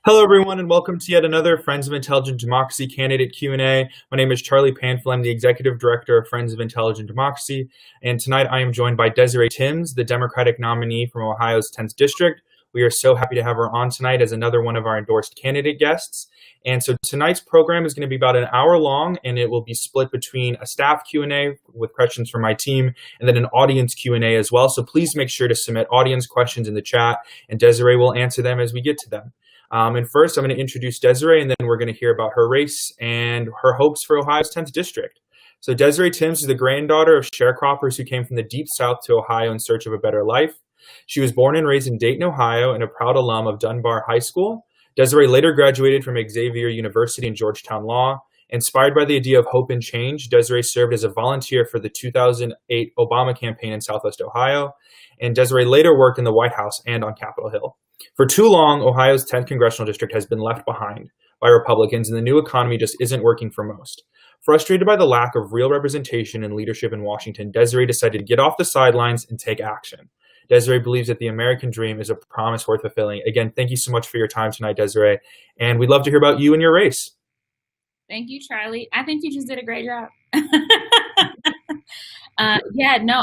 Hello, everyone, and welcome to yet another Friends of Intelligent Democracy candidate Q&A. My name is Charlie Panfil. I'm the Executive Director of Friends of Intelligent Democracy, and tonight I am joined by Desiree Timms, the Democratic nominee from Ohio's 10th District. We are so happy to have her on tonight as another one of our endorsed candidate guests. And so tonight's program is going to be about an hour long, and it will be split between a staff Q&A with questions from my team and then an audience Q&A as well. So please make sure to submit audience questions in the chat, and Desiree will answer them as we get to them. And first, I'm going to introduce Desiree, and then we're going to hear about her race and her hopes for Ohio's 10th District. So Desiree Timms is the granddaughter of sharecroppers who came from the Deep South to Ohio in search of a better life. She was born and raised in Dayton, Ohio, and a proud alum of Dunbar High School. Desiree later graduated from Xavier University and Georgetown Law. Inspired by the idea of hope and change, Desiree served as a volunteer for the 2008 Obama campaign in Southwest Ohio, and Desiree later worked in the White House and on Capitol Hill. For too long, Ohio's 10th congressional district has been left behind by Republicans, and the new economy just isn't working for most. Frustrated by the lack of real representation and leadership in Washington, Desiree decided to get off the sidelines and take action. Desiree believes that the American dream is a promise worth fulfilling. Again, thank you so much for your time tonight, Desiree, and we'd love to hear about you and your race. Thank you, Charlie. I think you just did a great job.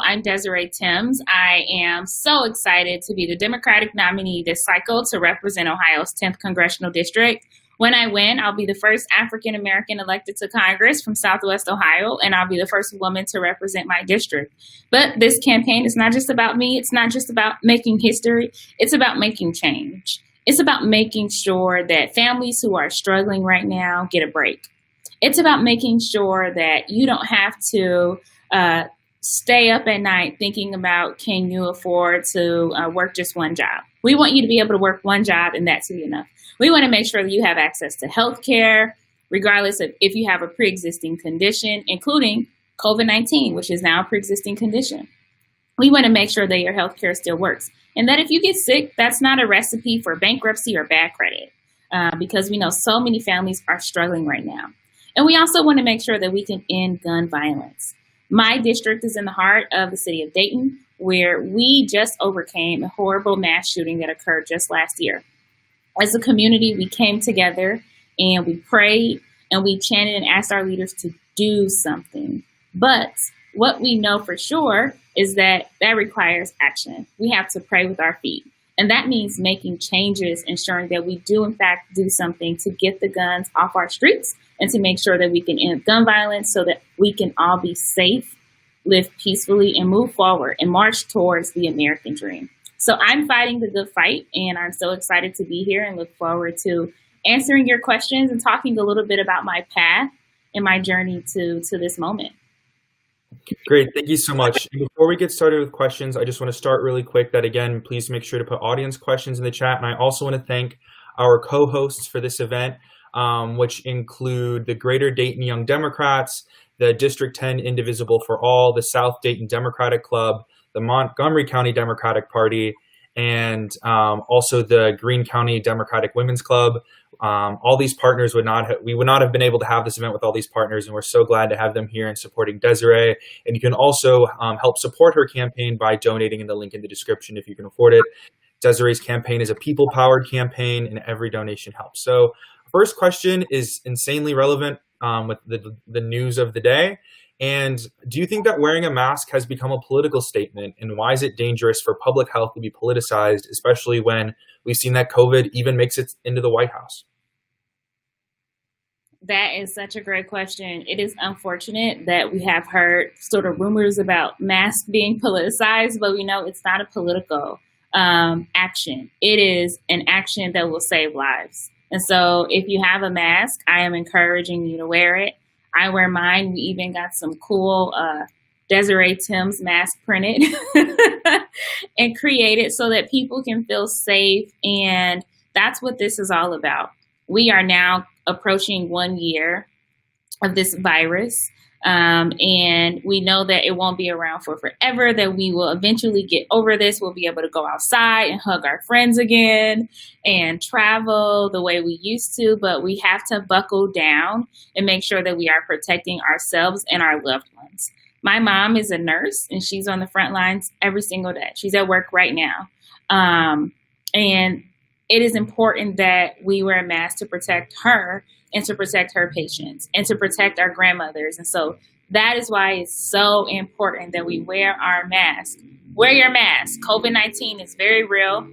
I'm Desiree Timms. I am so excited to be the Democratic nominee this cycle to represent Ohio's 10th congressional district. When I win, I'll be the first African American elected to Congress from Southwest Ohio, and I'll be the first woman to represent my district. But this campaign is not just about me. It's not just about making history. It's about making change. It's about making sure that families who are struggling right now get a break. It's about making sure that you don't have to stay up at night thinking about, can you afford to work just one job? We want you to be able to work one job and that to be enough. We want to make sure that you have access to health care, regardless of if you have a pre-existing condition, including COVID-19, which is now a pre-existing condition. We want to make sure that your health care still works. And that if you get sick, that's not a recipe for bankruptcy or bad credit, because we know so many families are struggling right now. And we also want to make sure that we can end gun violence. My district is in the heart of the city of Dayton, where we just overcame a horrible mass shooting that occurred just last year. As a community, we came together and we prayed and we chanted and asked our leaders to do something. But what we know for sure is that requires action. We have to pray with our feet. And that means making changes, ensuring that we do, in fact, do something to get the guns off our streets and to make sure that we can end gun violence so that we can all be safe, live peacefully, and move forward and march towards the American dream. So I'm fighting the good fight, and I'm so excited to be here and look forward to answering your questions and talking a little bit about my path and my journey to this moment. Great. Thank you so much. And before we get started with questions, I just want to start really quick that, again, please make sure to put audience questions in the chat. And I also want to thank our co-hosts for this event, which include the Greater Dayton Young Democrats, the District 10 Indivisible for All, the South Dayton Democratic Club, the Montgomery County Democratic Party, and also the Greene County Democratic Women's Club. All these partners we would not have been able to have this event with all these partners, and we're so glad to have them here and supporting Desiree. And you can also help support her campaign by donating in the link in the description if you can afford it. Desiree's campaign is a people-powered campaign, and every donation helps. So first question is insanely relevant with the news of the day. And do you think that wearing a mask has become a political statement? And why is it dangerous for public health to be politicized, especially when we've seen that COVID even makes it into the White House? That is such a great question. It is unfortunate that we have heard sort of rumors about masks being politicized, but we know it's not a political action. It is an action that will save lives. And so if you have a mask, I am encouraging you to wear it. I wear mine. We even got some cool Desiree Timms mask printed and created so that people can feel safe. And that's what this is all about. We are now approaching 1 year of this virus. And we know that it won't be around for forever, that we will eventually get over this. We'll be able to go outside and hug our friends again and travel the way we used to. But we have to buckle down and make sure that we are protecting ourselves and our loved ones. My mom is a nurse, and she's on the front lines every single day. She's at work right now. And it is important that we wear a mask to protect her and to protect her patients and to protect our grandmothers. And so that is why it's so important that we wear our mask. Wear your mask. COVID-19 is very real.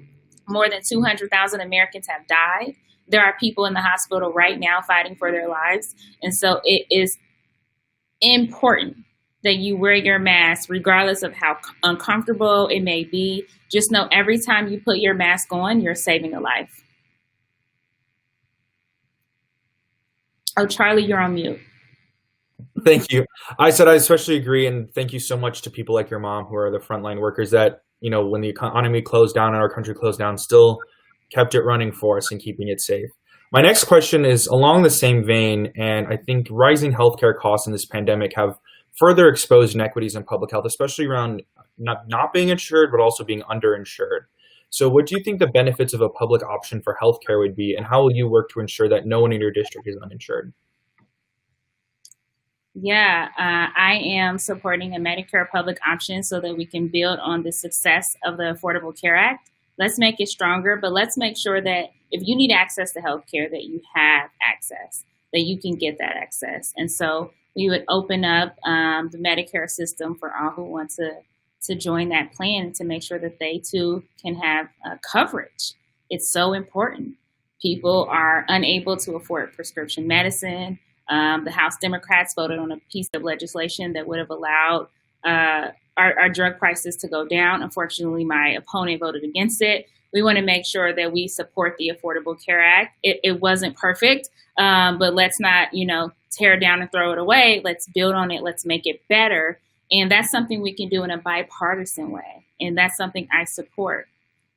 More than 200,000 Americans have died. There are people in the hospital right now fighting for their lives. And so it is important that you wear your mask, regardless of how uncomfortable it may be. Just know every time you put your mask on, you're saving a life. Oh, Charlie, you're on mute. Thank you. I said I especially agree, and thank you so much to people like your mom who are the frontline workers that, when the economy closed down and our country closed down, still kept it running for us and keeping it safe. My next question is along the same vein, and I think rising healthcare costs in this pandemic have further exposed inequities in public health, especially around not being insured, but also being underinsured. So what do you think the benefits of a public option for healthcare would be, and how will you work to ensure that no one in your district is uninsured? Yeah, I am supporting a Medicare public option so that we can build on the success of the Affordable Care Act. Let's make it stronger, but let's make sure that if you need access to healthcare, that you have access, that you can get that access. And so we would open up the Medicare system for all who want to join that plan to make sure that they too can have coverage. It's so important. People are unable to afford prescription medicine. The House Democrats voted on a piece of legislation that would have allowed our drug prices to go down. Unfortunately, my opponent voted against it. We want to make sure that we support the Affordable Care Act. It wasn't perfect, but let's not, tear it down and throw it away. Let's build on it. Let's make it better. And that's something we can do in a bipartisan way. And that's something I support.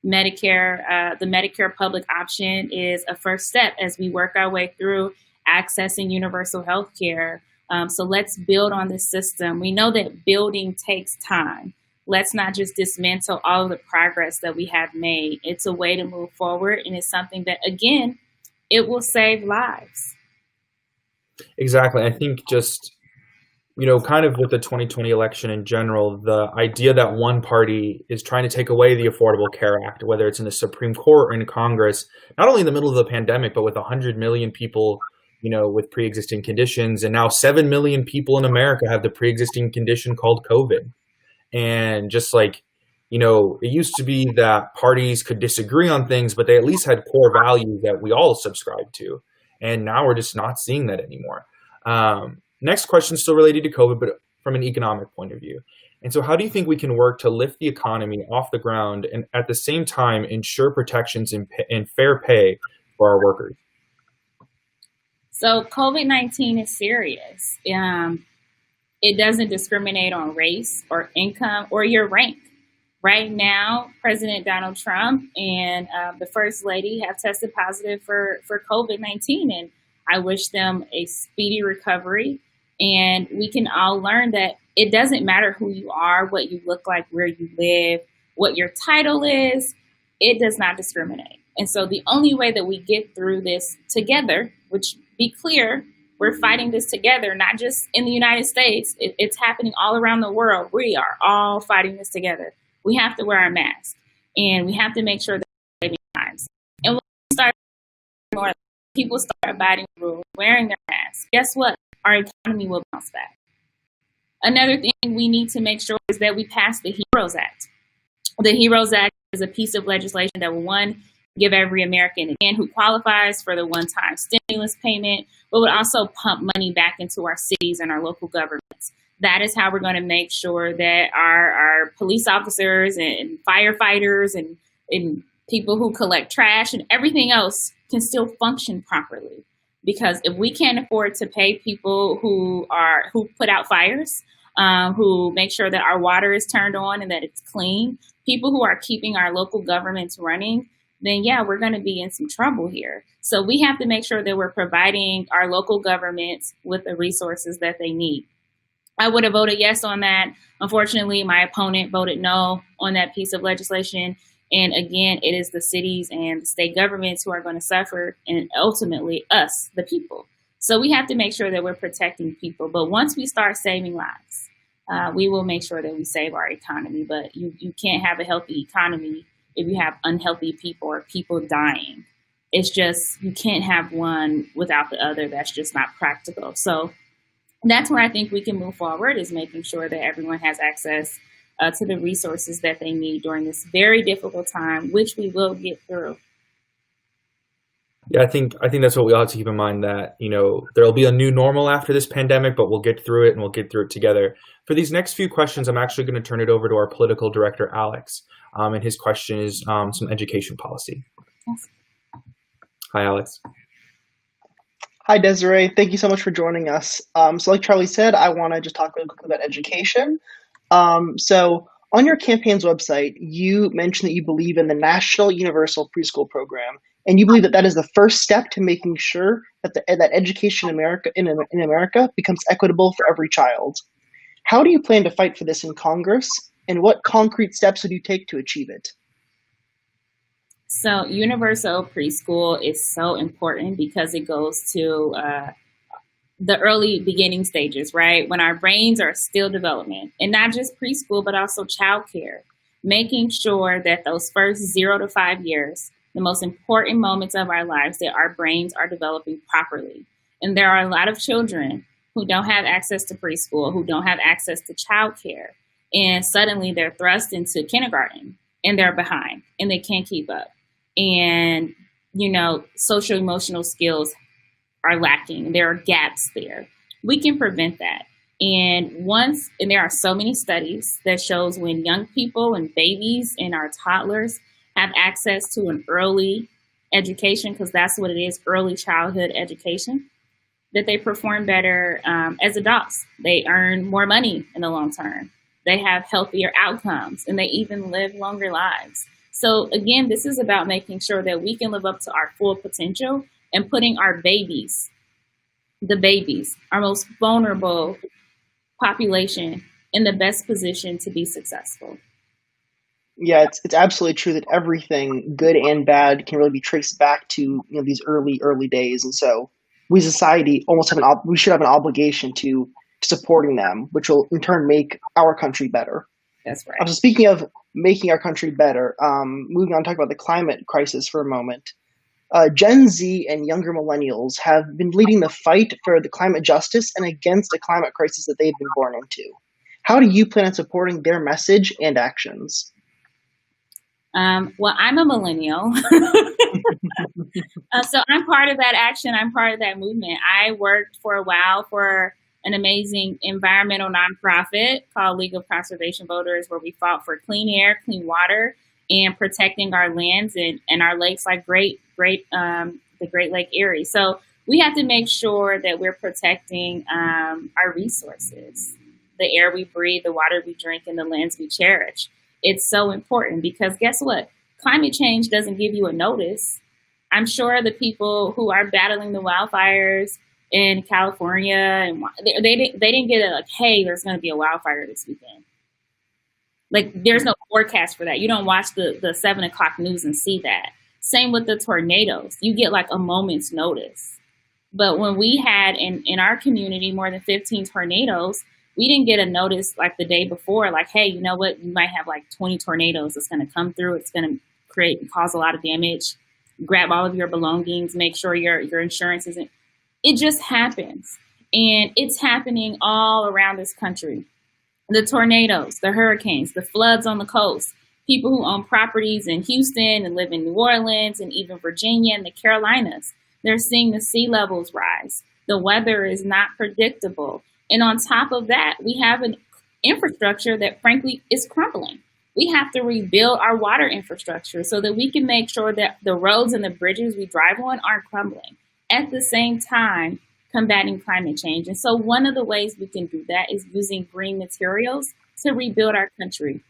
Medicare, the Medicare public option is a first step as we work our way through accessing universal health care. So let's build on this system. We know that building takes time. Let's not just dismantle all of the progress that we have made. It's a way to move forward, and it's something that, again, it will save lives. Exactly. I think just, kind of with the 2020 election in general, the idea that one party is trying to take away the Affordable Care Act, whether it's in the Supreme Court or in Congress, not only in the middle of the pandemic, but with 100 million people with pre-existing conditions. And now 7 million people in America have the pre-existing condition called COVID. And just like, it used to be that parties could disagree on things, but they at least had core values that we all subscribe to. And now we're just not seeing that anymore. Next question, still related to COVID, but from an economic point of view. And so how do you think we can work to lift the economy off the ground and at the same time ensure protections and fair pay for our workers? So COVID-19 is serious. It doesn't discriminate on race or income or your rank. Right now, President Donald Trump and the First Lady have tested positive for COVID-19, and I wish them a speedy recovery. And we can all learn that it doesn't matter who you are, what you look like, where you live, what your title is. It does not discriminate. And so the only way that we get through this together, which, be clear, we're fighting this together, not just in the United States. It's happening all around the world. We are all fighting this together. We have to wear our mask, and we have to make sure that we're saving lives. And when people start abiding the rules, wearing their masks, guess what? Our economy will bounce back. Another thing we need to make sure is that we pass the HEROES Act. The HEROES Act is a piece of legislation that will, one, give every American again who qualifies for the one-time stimulus payment, but would also pump money back into our cities and our local governments. That is how we're going to make sure that our police officers and firefighters and people who collect trash and everything else can still function properly. Because if we can't afford to pay people who put out fires, who make sure that our water is turned on and that it's clean, people who are keeping our local governments running, then yeah, we're going to be in some trouble here. So we have to make sure that we're providing our local governments with the resources that they need. I would have voted yes on that. Unfortunately, my opponent voted no on that piece of legislation. And again, it is the cities and the state governments who are going to suffer, and ultimately us, the people. So we have to make sure that we're protecting people. But once we start saving lives, we will make sure that we save our economy. But you can't have a healthy economy if you have unhealthy people or people dying. It's just, you can't have one without the other. That's just not practical. So that's where I think we can move forward, is making sure that everyone has access to the resources that they need during this very difficult time, which we will get through. Yeah, I think that's what we all have to keep in mind, that, there'll be a new normal after this pandemic, but we'll get through it, and we'll get through it together. For these next few questions, I'm actually going to turn it over to our political director, Alex. And his question is some education policy. Yes. Hi, Alex. Hi, Desiree. Thank you so much for joining us. So like Charlie said, I want to just talk really quickly about education. So on your campaign's website, you mentioned that you believe in the National Universal Preschool Program, and you believe that that is the first step to making sure that that education in America becomes equitable for every child. How do you plan to fight for this in Congress, and what concrete steps would you take to achieve it? So universal preschool is so important because it goes to the early beginning stages, right? When our brains are still developing, and not just preschool, but also childcare, making sure that those first 0 to 5 years, the most important moments of our lives, that our brains are developing properly. And there are a lot of children who don't have access to preschool, who don't have access to childcare. And suddenly they're thrust into kindergarten and they're behind and they can't keep up. And, social emotional skills are lacking. There are gaps there. We can prevent that. And there are so many studies that shows when young people and babies and our toddlers have access to an early education, because that's what it is, early childhood education, that they perform better as adults. They earn more money in the long term. They have healthier outcomes, and they even live longer lives. So again, this is about making sure that we can live up to our full potential and putting our babies, our most vulnerable population, in the best position to be successful. Yeah, it's absolutely true that everything, good and bad, can really be traced back to these early days, and so we as a society we should have an obligation to supporting them, which will in turn make our country better. That's right. So speaking of making our country better, moving on to talk about the climate crisis for a moment. Gen Z and younger millennials have been leading the fight for the climate justice and against a climate crisis that they've been born into. How do you plan on supporting their message and actions? Well, I'm a millennial. So I'm part of that action. I'm part of that movement. I worked for a while for an amazing environmental nonprofit called League of Conservation Voters, where we fought for clean air, clean water, and protecting our lands and our lakes, like the Great Lake Erie. So we have to make sure that we're protecting our resources, the air we breathe, the water we drink, and the lands we cherish. It's so important because guess what? Climate change doesn't give you a notice. I'm sure the people who are battling the wildfires in California, and they didn't get it like, hey, there's going to be a wildfire this weekend. Like, there's no forecast for that. You don't watch the 7 o'clock news and see that. Same with the tornadoes. You get like a moment's notice. But when we had in our community more than 15 tornadoes, we didn't get a notice like the day before, like, hey, you know what? You might have like 20 tornadoes that's going to come through. It's going to cause a lot of damage. Grab all of your belongings. Make sure your insurance isn't. It just happens. And it's happening all around this country. The tornadoes, the hurricanes, the floods on the coast, people who own properties in Houston and live in New Orleans and even Virginia and the Carolinas, they're seeing the sea levels rise. The weather is not predictable. And on top of that, we have an infrastructure that, frankly, is crumbling. We have to rebuild our water infrastructure so that we can make sure that the roads and the bridges we drive on aren't crumbling. At the same time, combating climate change. And so one of the ways we can do that is using green materials to rebuild our country,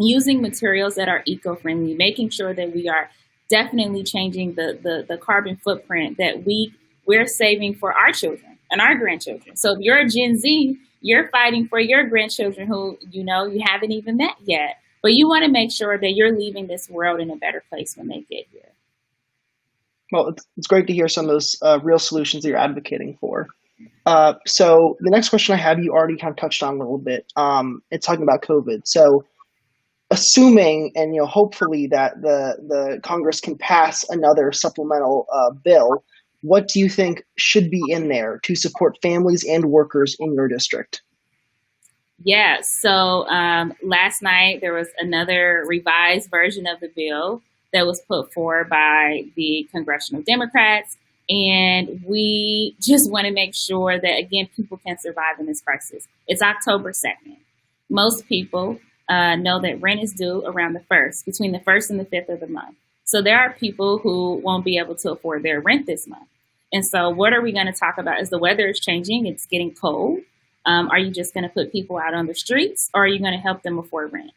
using materials that are eco-friendly, making sure that we are definitely changing the carbon footprint that we're saving for our children and our grandchildren. So if you're a Gen Z, you're fighting for your grandchildren who, you haven't even met yet, but you want to make sure that you're leaving this world in a better place when they get here. Well, it's great to hear some of those real solutions that you're advocating for. So the next question I have, you already kind of touched on a little bit. It's talking about COVID. So assuming and hopefully that the Congress can pass another supplemental bill, what do you think should be in there to support families and workers in your district? Yeah, so last night there was another revised version of the bill that was put forward by the congressional Democrats. And we just want to make sure that, again, people can survive in this crisis. It's October 2nd. Most people know that rent is due around the 1st, between the 1st and the 5th of the month. So there are people who won't be able to afford their rent this month. And so what are we going to talk about? As the weather is changing, it's getting cold. Are you just going to put people out on the streets, or are you going to help them afford rent?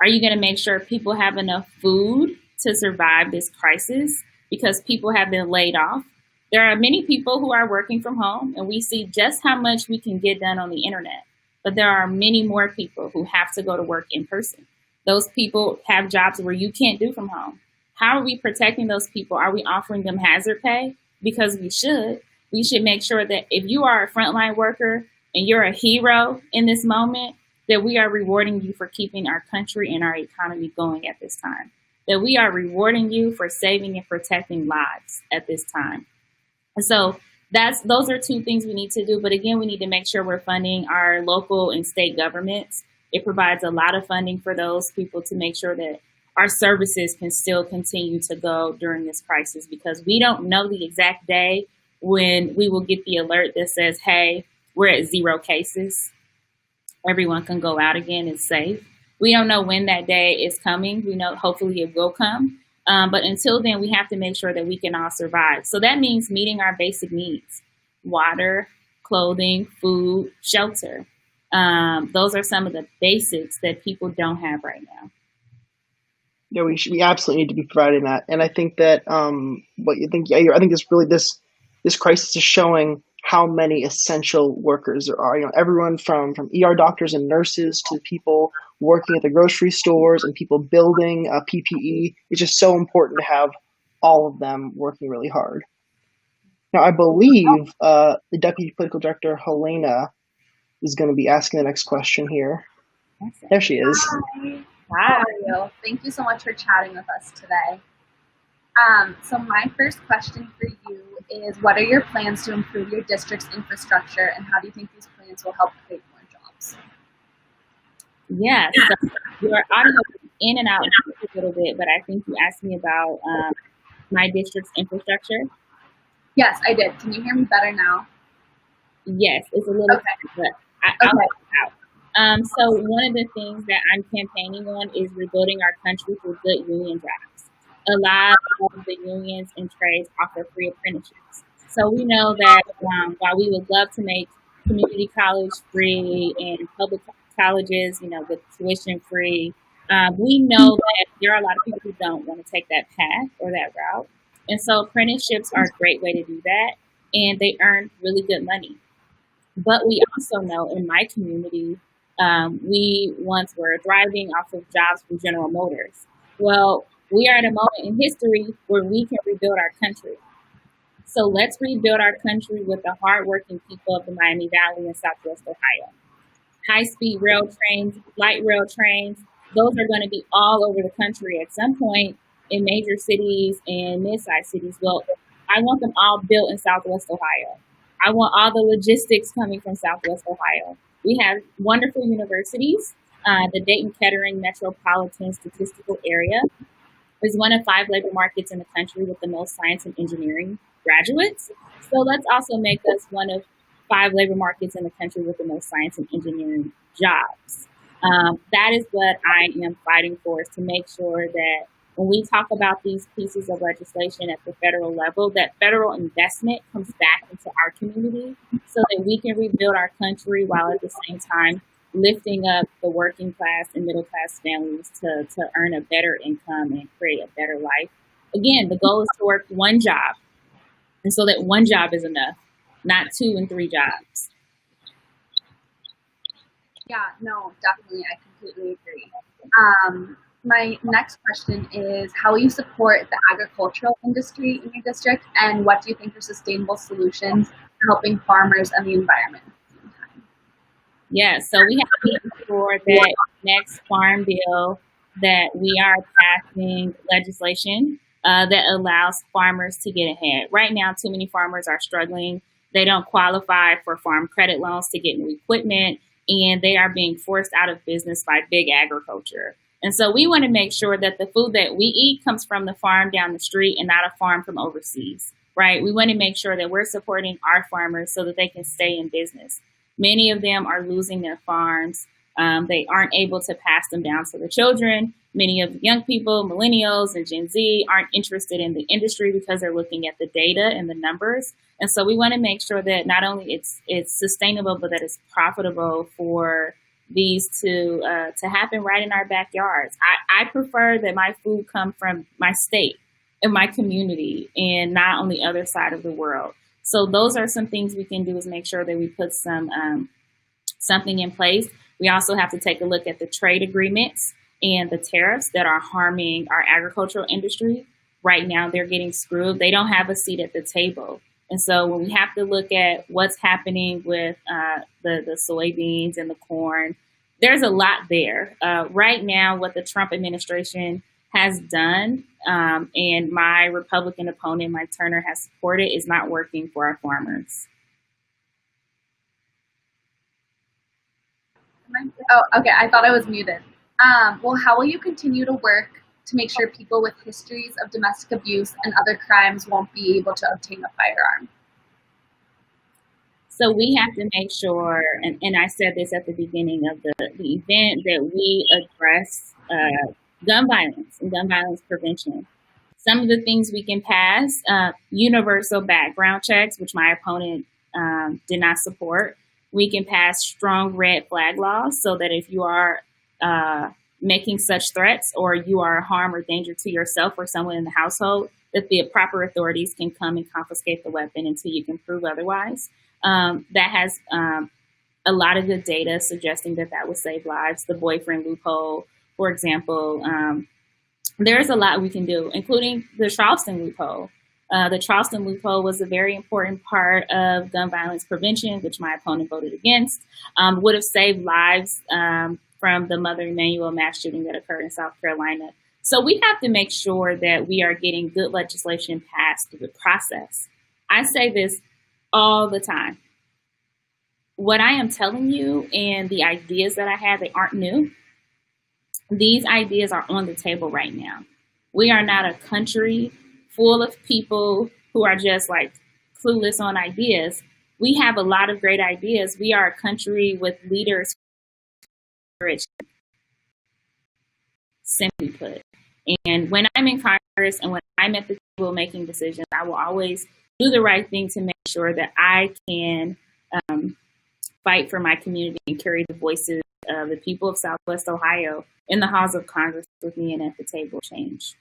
Are you going to make sure people have enough food to survive this crisis because people have been laid off? There are many people who are working from home, and we see just how much we can get done on the internet. But there are many more people who have to go to work in person. Those people have jobs where you can't do from home. How are we protecting those people? Are we offering them hazard pay? Because we should. We should make sure that if you are a frontline worker and you're a hero in this moment, that we are rewarding you for keeping our country and our economy going at this time. That we are rewarding you for saving and protecting lives at this time. And so those are two things we need to do. But again, we need to make sure we're funding our local and state governments. It provides a lot of funding for those people to make sure that our services can still continue to go during this crisis, because we don't know the exact day when we will get the alert that says, hey, we're at 0 cases. Everyone can go out again. It's safe. We don't know when that day is coming. We know hopefully it will come. But until then, we have to make sure that we can all survive. So that means meeting our basic needs: water, clothing, food, shelter. Those are some of the basics that people don't have right now. Yeah, we absolutely need to be providing that. And I think that what you think, I think this crisis is showing how many essential workers there are. Everyone from ER doctors and nurses to people working at the grocery stores and people building PPE. It's just so important to have all of them working really hard. Now, I believe the Deputy Political Director, Helena, is going to be asking the next question here. There she is. Hi. How are you? Thank you so much for chatting with us today. So my first question for you is, what are your plans to improve your district's infrastructure, and how do you think these plans will help create more jobs? Yeah, so your audio is in and out a little bit, but I think you asked me about my district's infrastructure. Yes, I did. Can you hear me better now? Yes, it's a little okay. But I'll help out. So one of the things that I'm campaigning on is rebuilding our country through good union jobs. A lot of the unions and trades offer free apprenticeships. So we know that while we would love to make community college free and public colleges, with tuition free, we know that there are a lot of people who don't want to take that path or that route. And so apprenticeships are a great way to do that, and they earn really good money. But we also know in my community, we once were thriving off of jobs from General Motors. Well, we are at a moment in history where we can rebuild our country. So let's rebuild our country with the hardworking people of the Miami Valley and Southwest Ohio. High-speed rail trains, light rail trains, those are going to be all over the country at some point in major cities and mid-sized cities. Well, I want them all built in Southwest Ohio. I want all the logistics coming from Southwest Ohio. We have wonderful universities. The Dayton-Kettering Metropolitan Statistical Area is one of 5 labor markets in the country with the most science and engineering graduates. So let's also make us one of 5 labor markets in the country with the most science and engineering jobs. That is what I am fighting for, is to make sure that when we talk about these pieces of legislation at the federal level, that federal investment comes back into our community so that we can rebuild our country while at the same time lifting up the working class and middle class families to earn a better income and create a better life. Again, the goal is to work one job, and so that one job is enough, not 2 and 3 jobs. Yeah, no, definitely. I completely agree. My next question is, how will you support the agricultural industry in your district, and what do you think are sustainable solutions for helping farmers and the environment? Yeah, so we have to make sure that next farm bill that we are passing legislation that allows farmers to get ahead. Right now, too many farmers are struggling. They don't qualify for farm credit loans to get new equipment, and they are being forced out of business by big agriculture. And so we want to make sure that the food that we eat comes from the farm down the street and not a farm from overseas, right? We want to make sure that we're supporting our farmers so that they can stay in business. Many of them are losing their farms. They aren't able to pass them down to the children. Many of the young people, millennials and Gen Z, aren't interested in the industry because they're looking at the data and the numbers. And so we want to make sure that not only it's sustainable, but that it's profitable for these to happen right in our backyards. I prefer that my food come from my state and my community and not on the other side of the world. So those are some things we can do, is make sure that we put something in place. We also have to take a look at the trade agreements and the tariffs that are harming our agricultural industry. Right now, they're getting screwed. They don't have a seat at the table. And so when we have to look at what's happening with the soybeans and the corn, there's a lot there. Right now, what the Trump administration has done, and my Republican opponent, Mike Turner, has supported, is not working for our farmers. Oh, okay. I thought I was muted. Well, how will you continue to work to make sure people with histories of domestic abuse and other crimes won't be able to obtain a firearm? So we have to make sure, and I said this at the beginning of the event, that we address gun violence and gun violence prevention. Some of the things we can pass, universal background checks, which my opponent did not support. We can pass strong red flag laws so that if you are making such threats or you are harm or danger to yourself or someone in the household, that the proper authorities can come and confiscate the weapon until you can prove otherwise. That has a lot of good data suggesting that would save lives. The boyfriend loophole, for example, there's a lot we can do, including the Charleston loophole. The Charleston loophole was a very important part of gun violence prevention, which my opponent voted against. Would have saved lives from the Mother Emanuel mass shooting that occurred in South Carolina. So we have to make sure that we are getting good legislation passed through the process. I say this all the time. What I am telling you and the ideas that I have, they aren't new. These ideas are on the table right now. We are not a country full of people who are just like clueless on ideas. We have a lot of great ideas. We are a country with leaders, simply put. And when I'm in Congress and when I'm at the table making decisions, I will always do the right thing to make sure that I can fight for my community and carry the voices of the people of Southwest Ohio in the halls of Congress with me and at the table change.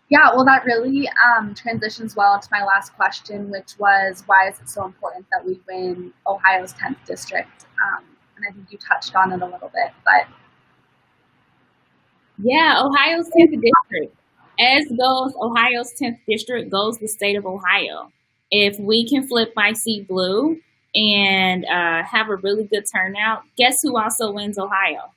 Yeah, well, that really transitions well to my last question, which was, why is it so important that we win Ohio's 10th district? And I think you touched on it a little bit, but. Yeah, Ohio's 10th district. As goes Ohio's 10th district, goes the state of Ohio. If we can flip my seat blue and have a really good turnout, guess who also wins Ohio?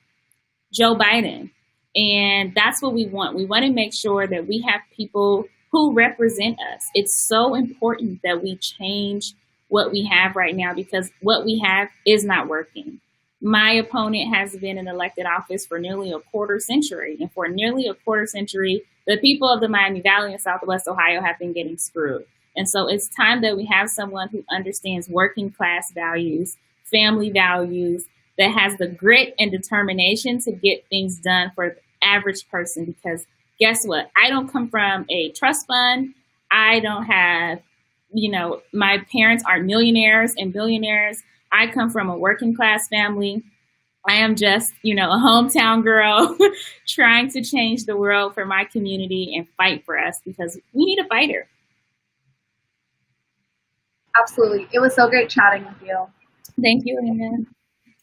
Joe Biden. And that's what we want. We want to make sure that we have people who represent us. It's so important that we change what we have right now, because what we have is not working. My opponent has been in elected office for nearly a quarter century. And for nearly a quarter century, the people of the Miami Valley and Southwest Ohio have been getting screwed. And so it's time that we have someone who understands working class values, family values, that has the grit and determination to get things done for the average person. Because guess what? I don't come from a trust fund. I don't have, my parents are millionaires and billionaires. I come from a working class family. I am just, a hometown girl trying to change the world for my community and fight for us, because we need a fighter. Absolutely. It was so great chatting with you. Thank you, Helena.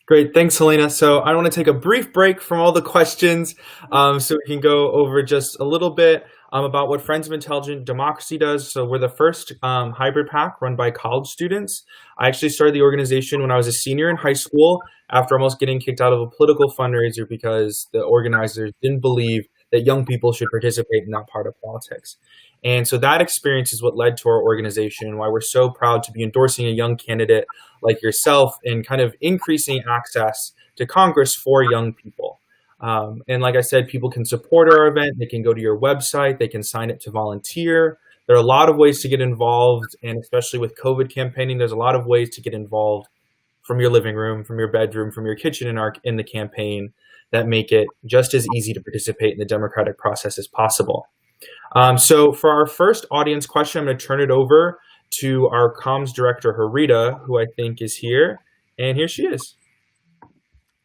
Great. Thanks, Helena. So I want to take a brief break from all the questions so we can go over just a little bit. about what Friends of Intelligent Democracy does. So we're the first hybrid PAC run by college students. I actually started the organization when I was a senior in high school after almost getting kicked out of a political fundraiser because the organizers didn't believe that young people should participate in that part of politics. And so that experience is what led to our organization and why we're so proud to be endorsing a young candidate like yourself and kind of increasing access to Congress for young people. And like I said, people can support our event. They can go to your website. They can sign up to volunteer. There are a lot of ways to get involved. And especially with COVID campaigning, there's a lot of ways to get involved from your living room, from your bedroom, from your kitchen in the campaign that make it just as easy to participate in the democratic process as possible. So for our first audience question, I'm going to turn it over to our comms director, Harita, who I think is here. And here she is.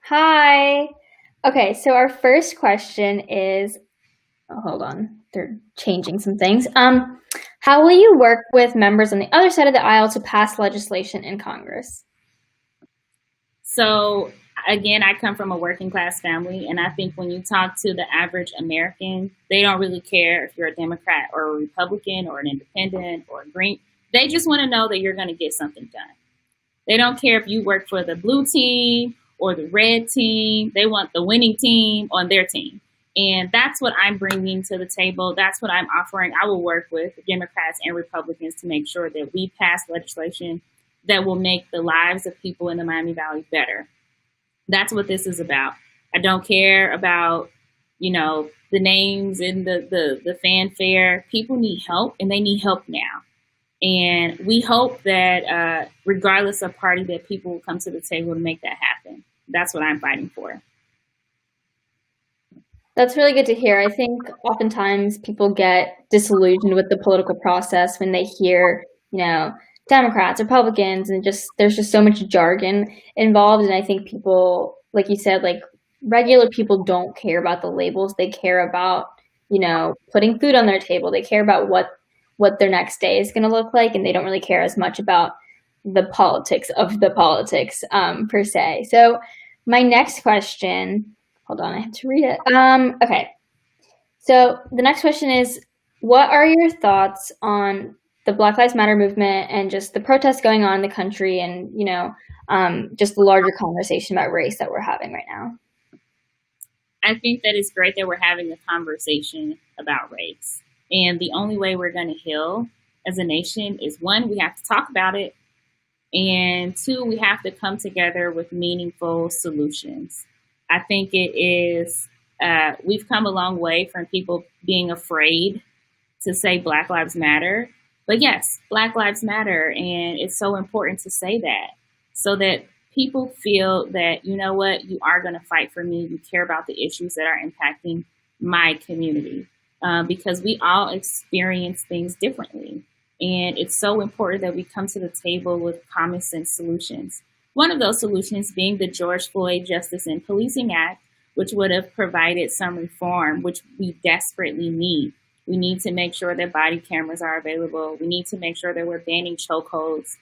Hi. Okay, so our first question is, hold on, they're changing some things. How will you work with members on the other side of the aisle to pass legislation in Congress? So again, I come from a working class family, and I think when you talk to the average American, they don't really care if you're a Democrat or a Republican or an independent or a Green. They just want to know that you're going to get something done. They don't care if you work for the blue team or the red team. They want the winning team on their team. And that's what I'm bringing to the table. That's what I'm offering. I will work with Democrats and Republicans to make sure that we pass legislation that will make the lives of people in the Miami Valley better. That's what this is about. I don't care about, the names and the fanfare. People need help, and they need help now. And we hope that regardless of party, that people will come to the table to make that happen. That's what I'm fighting for. That's really good to hear. I think oftentimes people get disillusioned with the political process when they hear, Democrats, Republicans, and there's just so much jargon involved. And I think people, like you said, regular people don't care about the labels. They care about, putting food on their table. They care about what their next day is going to look like. And they don't really care as much about the politics of the politics per se. So my next question, hold on, I have to read it. Okay. So the next question is, what are your thoughts on the Black Lives Matter movement and just the protests going on in the country and, just the larger conversation about race that we're having right now? I think that it's great that we're having a conversation about race. And the only way we're going to heal as a nation is, one, we have to talk about it. And two, we have to come together with meaningful solutions. I think it is, we've come a long way from people being afraid to say Black Lives Matter. But yes, Black Lives Matter. And it's so important to say that so that people feel that, you know what, you are going to fight for me. You care about the issues that are impacting my community because we all experience things differently. And it's so important that we come to the table with common sense solutions. One of those solutions being the George Floyd Justice and Policing Act, which would have provided some reform, which we desperately need. We need to make sure that body cameras are available. We need to make sure that we're banning chokeholds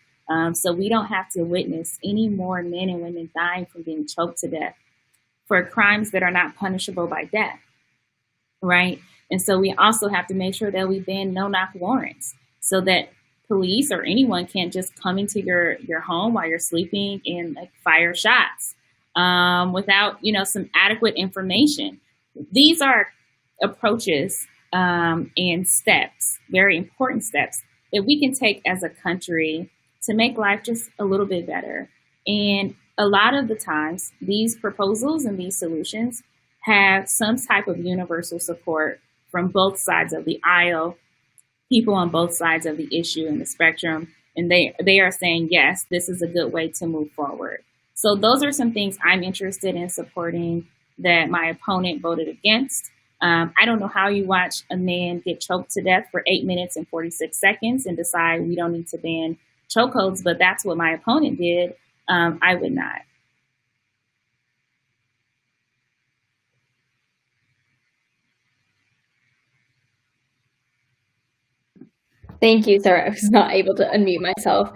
so we don't have to witness any more men and women dying from being choked to death for crimes that are not punishable by death, right? And so we also have to make sure that we ban no-knock warrants so that police or anyone can't just come into your home while you're sleeping and fire shots without, some adequate information. These are approaches and steps, very important steps that we can take as a country to make life just a little bit better. And a lot of the times, these proposals and these solutions have some type of universal support from both sides of the aisle, people on both sides of the issue and the spectrum, and they are saying, yes, this is a good way to move forward. So those are some things I'm interested in supporting that my opponent voted against. I don't know how you watch a man get choked to death for 8 minutes and 46 seconds and decide we don't need to ban chokeholds, but that's what my opponent did. I would not. Thank you. Sorry, I was not able to unmute myself.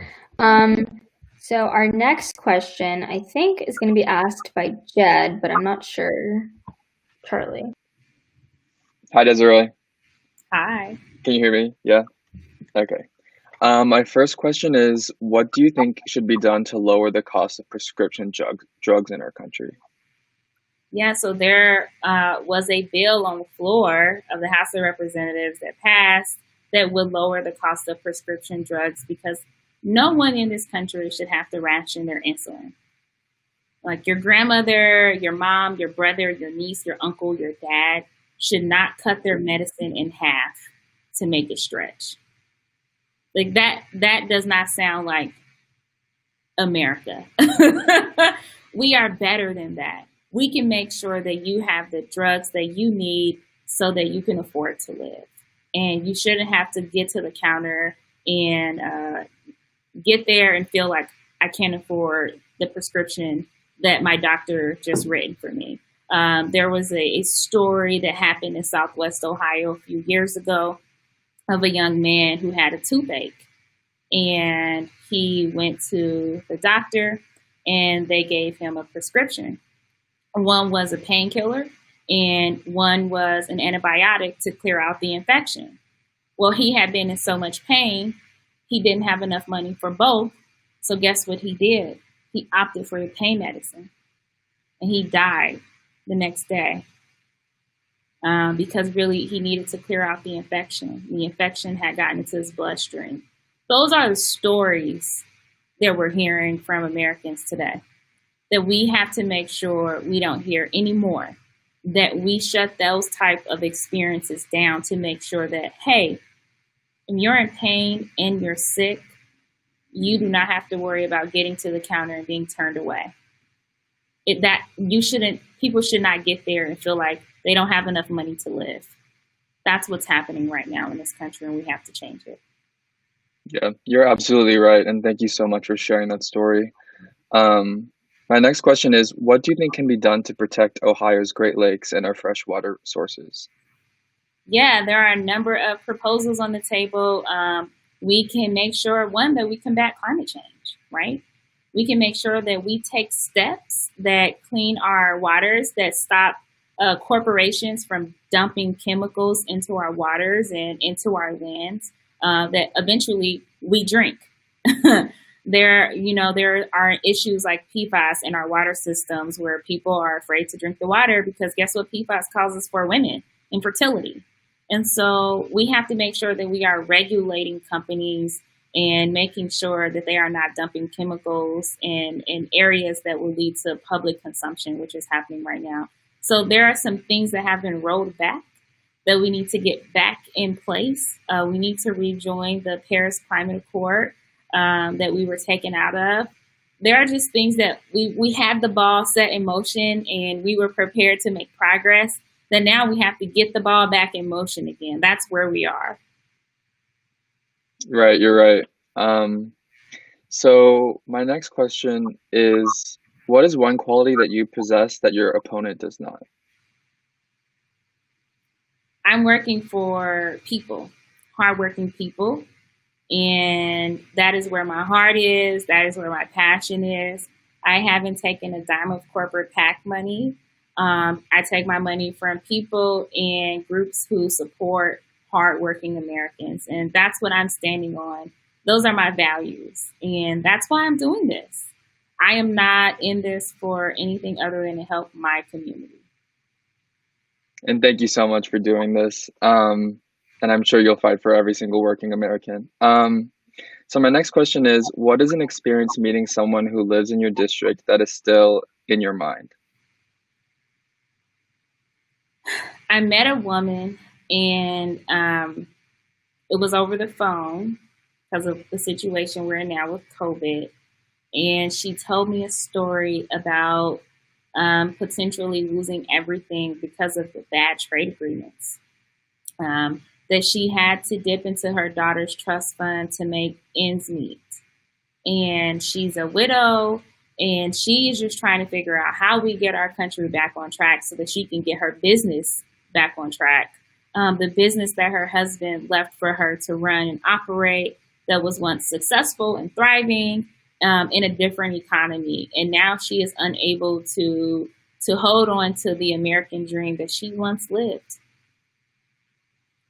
So our next question, I think, is going to be asked by Jed, but I'm not sure. Charlie. Hi, Desiree. Hi. Can you hear me? Yeah? Okay. My first question is, what do you think should be done to lower the cost of prescription drugs in our country? Yeah, so there was a bill on the floor of the House of Representatives that passed that would lower the cost of prescription drugs because no one in this country should have to ration their insulin. Like your grandmother, your mom, your brother, your niece, your uncle, your dad should not cut their medicine in half to make it stretch. Like that does not sound like America. We are better than that. We can make sure that you have the drugs that you need so that you can afford to live. And you shouldn't have to get to the counter and get there and feel like I can't afford the prescription that my doctor just written for me. There was a story that happened in Southwest Ohio a few years ago of a young man who had a toothache. And he went to the doctor and they gave him a prescription. One was a painkiller and one was an antibiotic to clear out the infection. Well, he had been in so much pain, he didn't have enough money for both. So guess what he did? He opted for the pain medicine and he died the next day because really he needed to clear out the infection. The infection had gotten into his bloodstream. Those are the stories that we're hearing from Americans today, that we have to make sure we don't hear anymore, that we shut those type of experiences down to make sure that, hey, when you're in pain and you're sick, you do not have to worry about getting to the counter and being turned away. People should not get there and feel like they don't have enough money to live. That's what's happening right now in this country, and we have to change it. Yeah, you're absolutely right. And thank you so much for sharing that story. My next question is, what do you think can be done to protect Ohio's Great Lakes and our freshwater sources? Yeah, there are a number of proposals on the table. We can make sure, one, that we combat climate change, right? We can make sure that we take steps that clean our waters, that stop corporations from dumping chemicals into our waters and into our lands that eventually we drink. There are issues like PFAS in our water systems where people are afraid to drink the water because guess what PFAS causes for women? Infertility. And so we have to make sure that we are regulating companies and making sure that they are not dumping chemicals in areas that will lead to public consumption, which is happening right now. So there are some things that have been rolled back that we need to get back in place. We need to rejoin the Paris Climate Accord that we were taken out of. There are just things that we had the ball set in motion and we were prepared to make progress. Then now we have to get the ball back in motion again. That's where we are. Right, you're right. So my next question is, what is one quality that you possess that your opponent does not? I'm working for people, hardworking people. And that is where my heart is. That is where my passion is. I haven't taken a dime of corporate PAC money. I take my money from people and groups who support hardworking Americans. And that's what I'm standing on. Those are my values. And that's why I'm doing this. I am not in this for anything other than to help my community. And thank you so much for doing this. And I'm sure you'll fight for every single working American. So my next question is, what is an experience meeting someone who lives in your district that is still in your mind? I met a woman and it was over the phone because of the situation we're in now with COVID. And she told me a story about potentially losing everything because of the bad trade agreements. That she had to dip into her daughter's trust fund to make ends meet. And she's a widow, and she is just trying to figure out how we get our country back on track so that she can get her business back on track. The business that her husband left for her to run and operate that was once successful and thriving in a different economy. And now she is unable to hold on to the American dream that she once lived.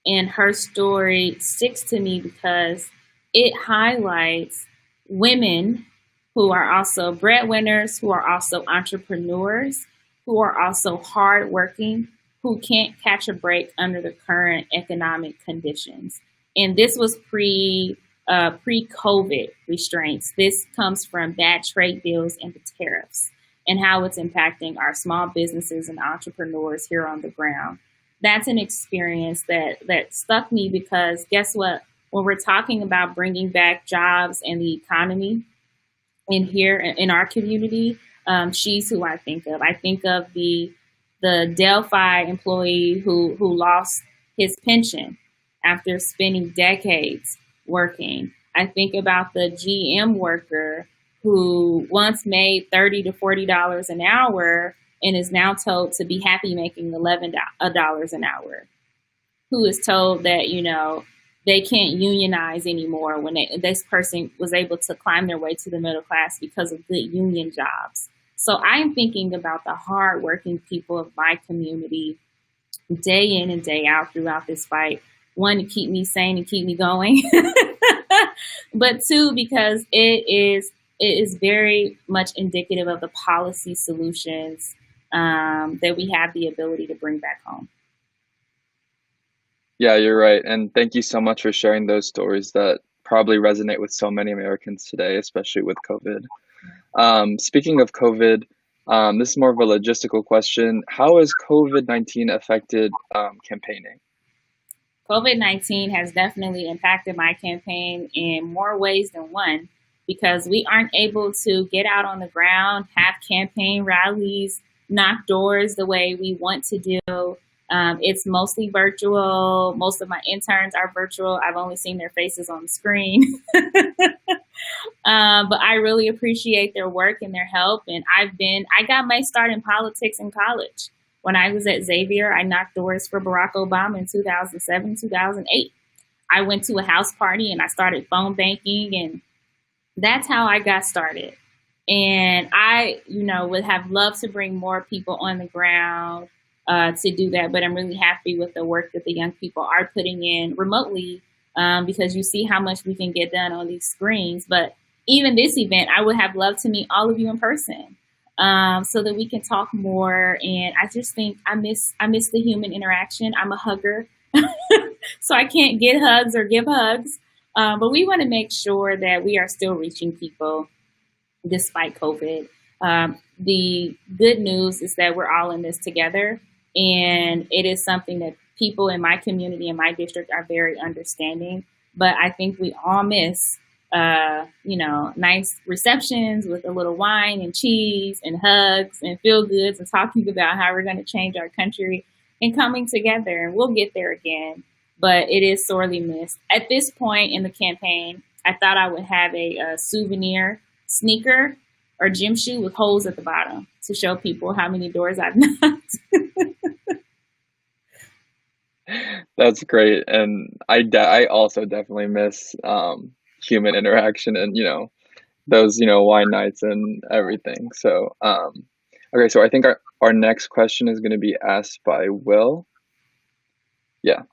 And her story sticks to me because it highlights women who are also breadwinners, who are also entrepreneurs, who are also hardworking, who can't catch a break under the current economic conditions. And this was pre-COVID restraints. This comes from bad trade deals and the tariffs and how it's impacting our small businesses and entrepreneurs here on the ground. That's an experience that stuck me because guess what? When we're talking about bringing back jobs and the economy in here in our community, she's who I think of. I think of the Delphi employee who lost his pension after spending decades working. I think about the GM worker who once made $30 to $40 an hour and is now told to be happy making $11 an hour, who is told that, they can't unionize anymore when this person was able to climb their way to the middle class because of good union jobs. So I'm thinking about the hardworking people of my community day in and day out throughout this fight. One, to keep me sane and keep me going, but two, because it is very much indicative of the policy solutions that we have the ability to bring back home. Yeah, you're right. And thank you so much for sharing those stories that probably resonate with so many Americans today, especially with COVID. Speaking of COVID, this is more of a logistical question. How has COVID-19 affected campaigning? COVID-19 has definitely impacted my campaign in more ways than one because we aren't able to get out on the ground, have campaign rallies, knock doors the way we want to do. It's mostly virtual. Most of my interns are virtual. I've only seen their faces on the screen. But I really appreciate their work and their help. And I got my start in politics in college. When I was at Xavier, I knocked doors for Barack Obama in 2007, 2008. I went to a house party and I started phone banking, and that's how I got started. And I, would have loved to bring more people on the ground to do that, but I'm really happy with the work that the young people are putting in remotely because you see how much we can get done on these screens. But even this event, I would have loved to meet all of you in person so that we can talk more. And I just think I miss the human interaction. I'm a hugger, so I can't get hugs or give hugs. But we want to make sure that we are still reaching people despite COVID. The good news is that we're all in this together. And it is something that people in my community and my district are very understanding. But I think we all miss, nice receptions with a little wine and cheese and hugs and feel goods and talking about how we're going to change our country and coming together. And we'll get there again. But it is sorely missed. At this point in the campaign, I thought I would have a souvenir sneaker or gym shoe with holes at the bottom to show people how many doors I've knocked. That's great. And I also definitely miss human interaction and, those, wine nights and everything. So, okay, so I think our next question is going to be asked by Will. Yeah.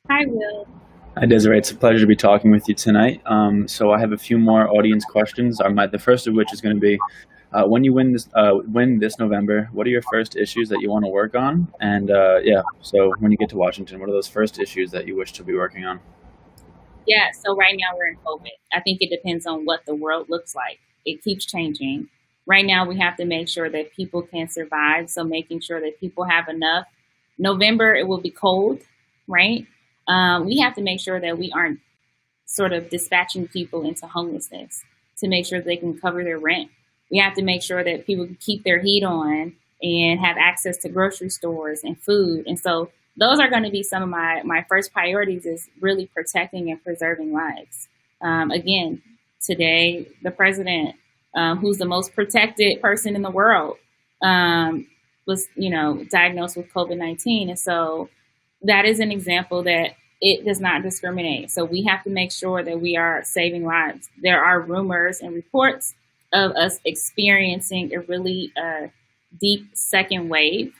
Hi, Will. Hi, Desiree. It's a pleasure to be talking with you tonight. So I have a few more audience questions. The first of which is going to be, when you win this November, what are your first issues that you want to work on? And so when you get to Washington, what are those first issues that you wish to be working on? Yeah, so right now we're in COVID. I think it depends on what the world looks like. It keeps changing. Right now we have to make sure that people can survive, so making sure that people have enough. November, it will be cold, right? We have to make sure that we aren't sort of dispatching people into homelessness to make sure they can cover their rent. We have to make sure that people can keep their heat on and have access to grocery stores and food. And so those are going to be some of my first priorities, is really protecting and preserving lives. Again, today, the president, who's the most protected person in the world, was, diagnosed with COVID-19. And so that is an example that it does not discriminate. So we have to make sure that we are saving lives. There are rumors and reports of us experiencing a really deep second wave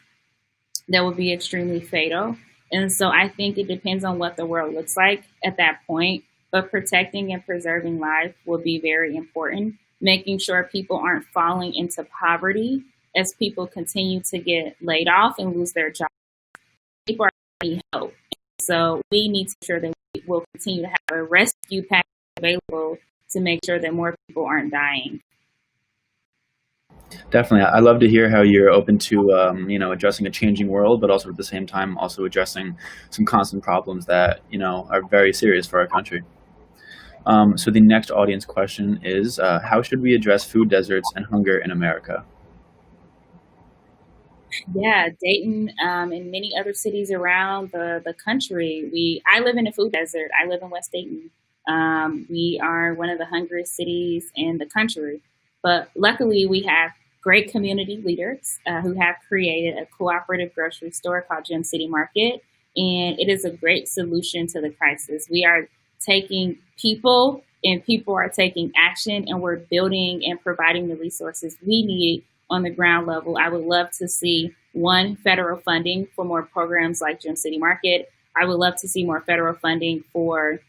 that will be extremely fatal. And so I think it depends on what the world looks like at that point. But protecting and preserving life will be very important, making sure people aren't falling into poverty as people continue to get laid off and lose their jobs. People are need hope. So we need to ensure that we will continue to have a rescue package available to make sure that more people aren't dying. Definitely. I love to hear how you're open to, addressing a changing world, but also at the same time, also addressing some constant problems that, are very serious for our country. So the next audience question is, how should we address food deserts and hunger in America? Yeah, Dayton and many other cities around the country. I live in a food desert. I live in West Dayton. We are one of the hungriest cities in the country. But luckily, we have great community leaders who have created a cooperative grocery store called Gem City Market. And it is a great solution to the crisis. We are taking people and people are taking action, and we're building and providing the resources we need on the ground level. I would love to see federal funding for more programs like Gem City Market. I would love to see more federal funding for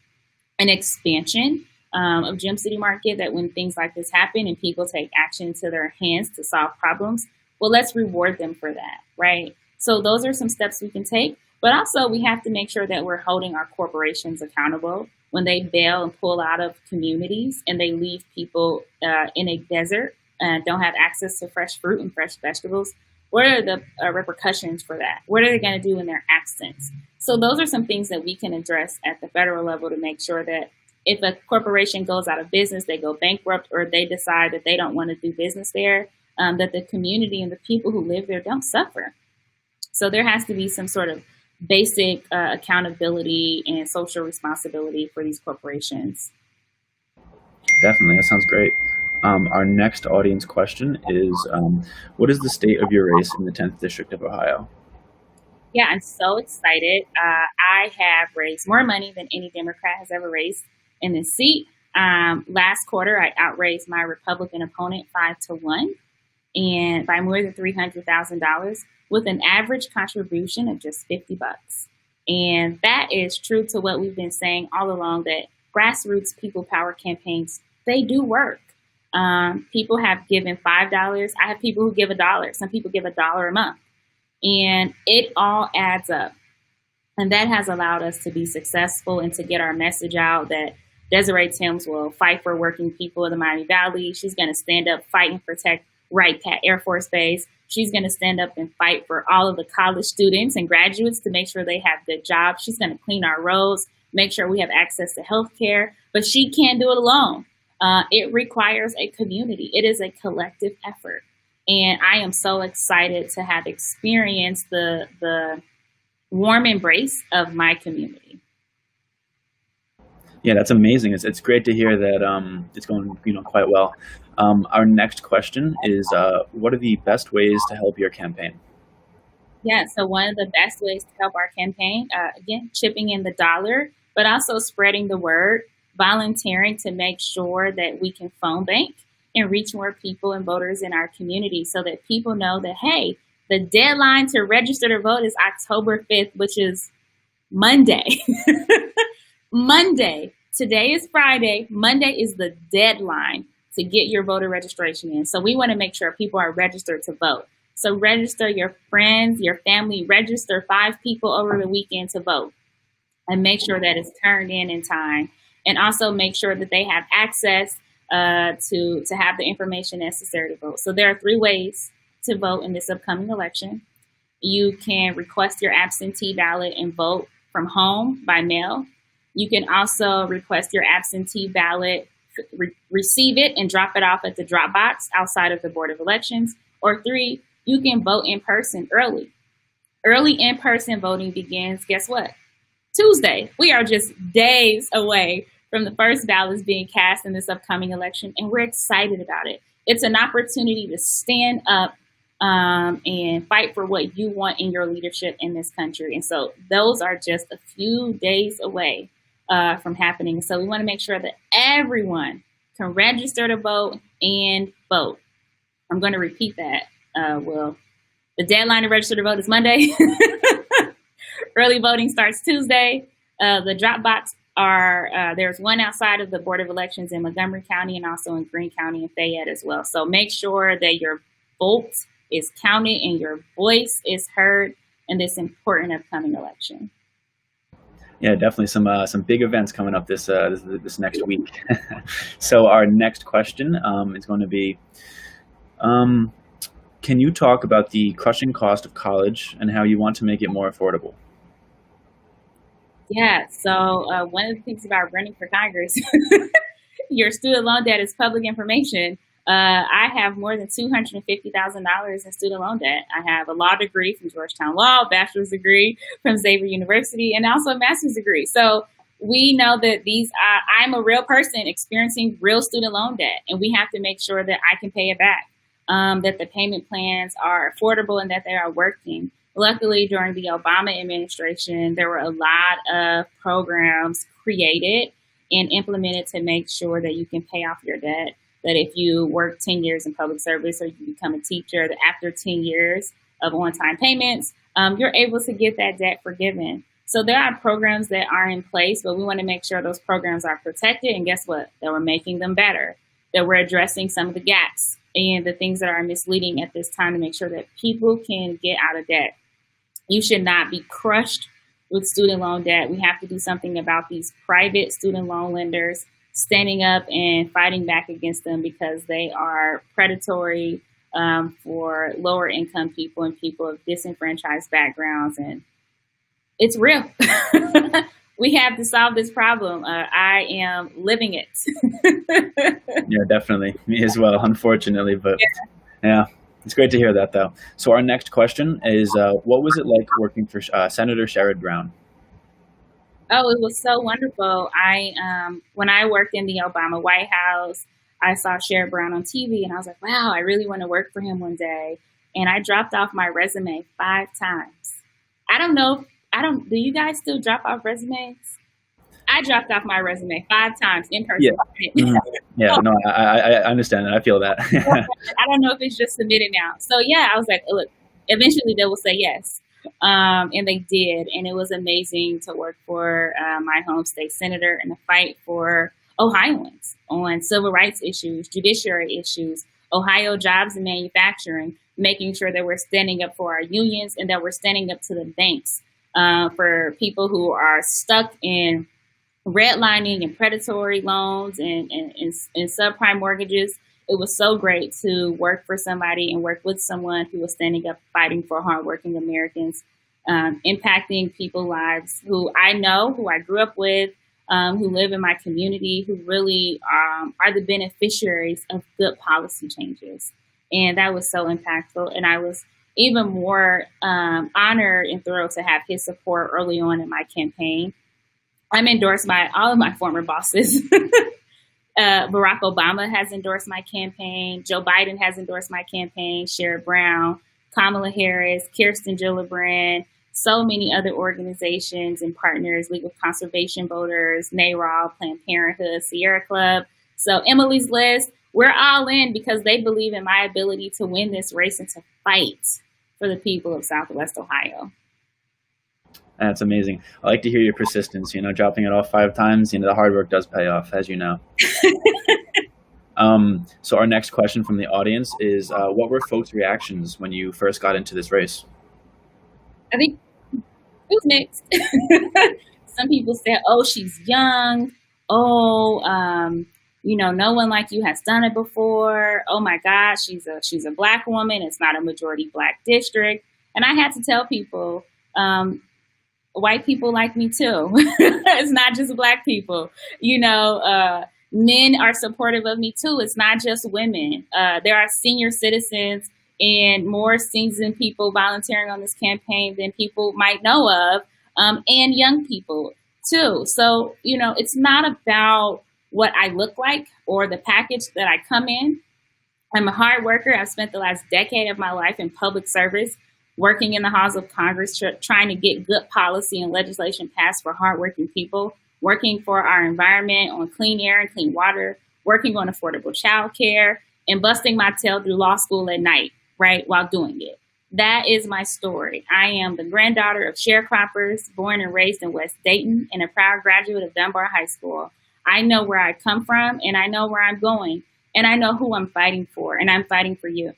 an expansion of Gem City Market, that when things like this happen and people take action into their hands to solve problems, well, let's reward them for that, right? So those are some steps we can take. But also we have to make sure that we're holding our corporations accountable when they bail and pull out of communities and they leave people in a desert and don't have access to fresh fruit and fresh vegetables. What are the repercussions for that? What are they going to do in their absence? So those are some things that we can address at the federal level to make sure that if a corporation goes out of business, they go bankrupt, or they decide that they don't want to do business there, that the community and the people who live there don't suffer. So there has to be some sort of basic accountability and social responsibility for these corporations. Definitely. That sounds great. Our next audience question is, what is the state of your race in the 10th District of Ohio? Yeah, I'm so excited. I have raised more money than any Democrat has ever raised in this seat. Last quarter, I outraised my Republican opponent 5-1, and by more than $300,000, with an average contribution of just $50. And that is true to what we've been saying all along, that grassroots people power campaigns, they do work. People have given $5. I have people who give $1. Some people give $1 a month. And it all adds up. And that has allowed us to be successful and to get our message out that Desiree Timms will fight for working people in the Miami Valley. She's going to stand up, fight, and protect Wright Pat Air Force Base. She's going to stand up and fight for all of the college students and graduates to make sure they have good jobs. She's going to clean our roads, make sure we have access to health care. But she can't do it alone. It requires a community. It is a collective effort. And I am so excited to have experienced the warm embrace of my community. Yeah, that's amazing. It's great to hear that it's going quite well. Our next question is, what are the best ways to help your campaign? Yeah, so one of the best ways to help our campaign, again, chipping in the dollar, but also spreading the word, volunteering to make sure that we can phone bank and reach more people and voters in our community so that people know that, hey, the deadline to register to vote is October 5th, which is Monday. Monday. Today is Friday. Monday is the deadline to get your voter registration in. So we want to make sure people are registered to vote. So register your friends, your family, register 5 people over the weekend to vote and make sure that it's turned in time. And also make sure that they have access to have the information necessary to vote. So there are 3 ways to vote in this upcoming election. You can request your absentee ballot and vote from home by mail. You can also request your absentee ballot, receive it, and drop it off at the drop box outside of the Board of Elections. Or 3, you can vote in person early. Early in-person voting begins, guess what? Tuesday. We are just days away from the first ballots being cast in this upcoming election, and we're excited about it. It's an opportunity to stand up and fight for what you want in your leadership in this country. And so those are just a few days away from happening. So we want to make sure that everyone can register to vote and vote. I'm going to repeat that. The deadline to register to vote is Monday. Early voting starts Tuesday. The drop box there's one outside of the Board of Elections in Montgomery County and also in Greene County and Fayette as well. So make sure that your vote is counted and your voice is heard in this important upcoming election. Yeah, definitely some big events coming up this next week. So our next question is going to be, can you talk about the crushing cost of college and how you want to make it more affordable? Yeah, so one of the things about running for Congress, your student loan debt is public information. I have more than $250,000 in student loan debt. I have a law degree from Georgetown Law, a bachelor's degree from Xavier University, and also a master's degree. So we know that I'm a real person experiencing real student loan debt, and we have to make sure that I can pay it back, that the payment plans are affordable and that they are working. Luckily, during the Obama administration, there were a lot of programs created and implemented to make sure that you can pay off your debt. That if you work 10 years in public service or you become a teacher, that after 10 years of on-time payments, you're able to get that debt forgiven. So there are programs that are in place, but we want to make sure those programs are protected. And guess what? That we're making them better, that we're addressing some of the gaps and the things that are misleading at this time to make sure that people can get out of debt. You should not be crushed with student loan debt. We have to do something about these private student loan lenders, standing up and fighting back against them because they are predatory for lower income people and people of disenfranchised backgrounds. And it's real. We have to solve this problem. I am living it. Yeah, definitely. Me as well, unfortunately. But yeah, it's great to hear that, though. So our next question is, what was it like working for Senator Sherrod Brown? Oh, it was so wonderful. When I worked in the Obama White House, I saw Sherrod Brown on TV, and I was like, wow, I really want to work for him one day. And I dropped off my resume 5 times. Do you guys still drop off resumes? I dropped off my resume 5 times in person. Yeah, yeah, no, I understand that. I feel that. I don't know if it's just submitted now. So yeah, I was like, look, eventually they will say yes. And they did. And it was amazing to work for my home state senator and to fight for Ohioans on civil rights issues, judiciary issues, Ohio jobs and manufacturing, making sure that we're standing up for our unions and that we're standing up to the banks for people who are stuck in redlining and predatory loans and subprime mortgages. It was so great to work for somebody and work with someone who was standing up, fighting for hardworking Americans, impacting people's lives who I know, who I grew up with, who live in my community, who really are the beneficiaries of good policy changes. And that was so impactful. And I was even more honored and thrilled to have his support early on in my campaign. I'm endorsed by all of my former bosses. Barack Obama has endorsed my campaign. Joe Biden has endorsed my campaign. Sherrod Brown, Kamala Harris, Kirsten Gillibrand, so many other organizations and partners, League of Conservation Voters, NARAL, Planned Parenthood, Sierra Club. So Emily's List, we're all in because they believe in my ability to win this race and to fight for the people of Southwest Ohio. That's amazing. I like to hear your persistence, dropping it off 5 times. The hard work does pay off, as you know. So our next question from the audience is, what were folks' reactions when you first got into this race? I think it was mixed. Some people said, oh, she's young. Oh, no one like you has done it before. Oh my God, she's a Black woman. It's not a majority Black district. And I had to tell people, white people like me too. It's not just Black people. Men are supportive of me too. It's not just women. There are senior citizens and more seasoned people volunteering on this campaign than people might know of, and young people too. So, it's not about what I look like or the package that I come in. I'm a hard worker. I've spent the last decade of my life in public service, working in the halls of Congress, trying to get good policy and legislation passed for hardworking people, working for our environment on clean air and clean water, working on affordable child care, and busting my tail through law school at night, right, while doing it. That is my story. I am the granddaughter of sharecroppers, born and raised in West Dayton, and a proud graduate of Dunbar High School. I know where I come from, and I know where I'm going, and I know who I'm fighting for, and I'm fighting for you.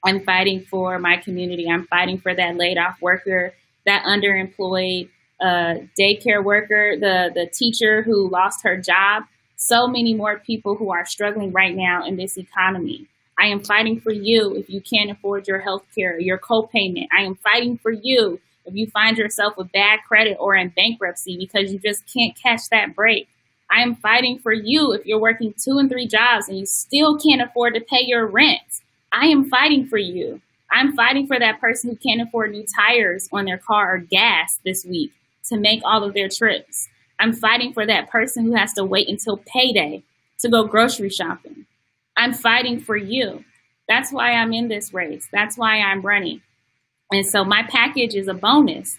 I'm fighting for my community. I'm fighting for that laid off worker, that underemployed daycare worker, the teacher who lost her job. So many more people who are struggling right now in this economy. I am fighting for you if you can't afford your health care, your co-payment. I am fighting for you if you find yourself with bad credit or in bankruptcy because you just can't catch that break. I am fighting for you if you're working 2 and 3 jobs and you still can't afford to pay your rent. I am fighting for you. I'm fighting for that person who can't afford new tires on their car or gas this week to make all of their trips. I'm fighting for that person who has to wait until payday to go grocery shopping. I'm fighting for you. That's why I'm in this race. That's why I'm running. And so my package is a bonus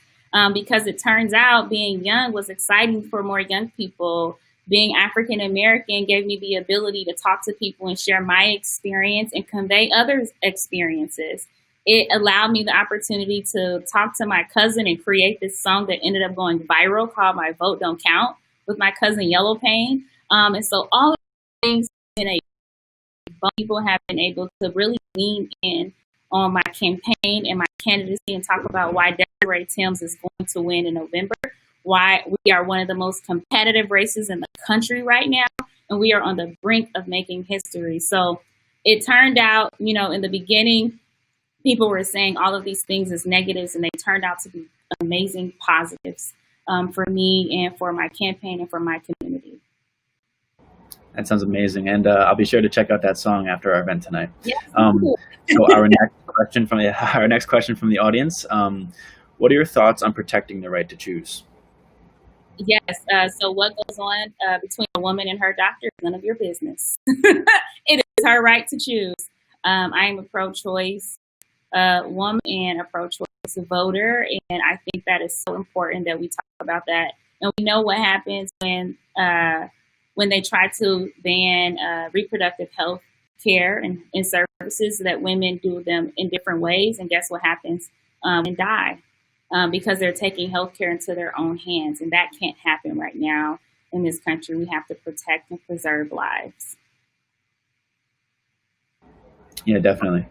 because it turns out being young was exciting for more young people. Being African American gave me the ability to talk to people and share my experience and convey others' experiences. It allowed me the opportunity to talk to my cousin and create this song that ended up going viral called My Vote Don't Count with my cousin Yellow Pain. And so all of these things in a people have been able to really lean in on my campaign and my candidacy and talk about why Desiree Timms is going to win in November, why we are one of the most competitive races in the country right now, and we are on the brink of making history. So it turned out, in the beginning, people were saying all of these things as negatives, and they turned out to be amazing positives for me and for my campaign and for my community. That sounds amazing, and I'll be sure to check out that song after our event tonight. Yes. So our next question from the audience: what are your thoughts on protecting the right to choose? Yes. So what goes on between a woman and her doctor is none of your business. It is her right to choose. I am a pro-choice woman and a pro-choice voter, and I think that is so important that we talk about that. And we know what happens when they try to ban reproductive health care and services, that women do them in different ways. And guess what happens? And die because they're taking health care into their own hands. And that can't happen right now in this country. We have to protect and preserve lives. Yeah, definitely.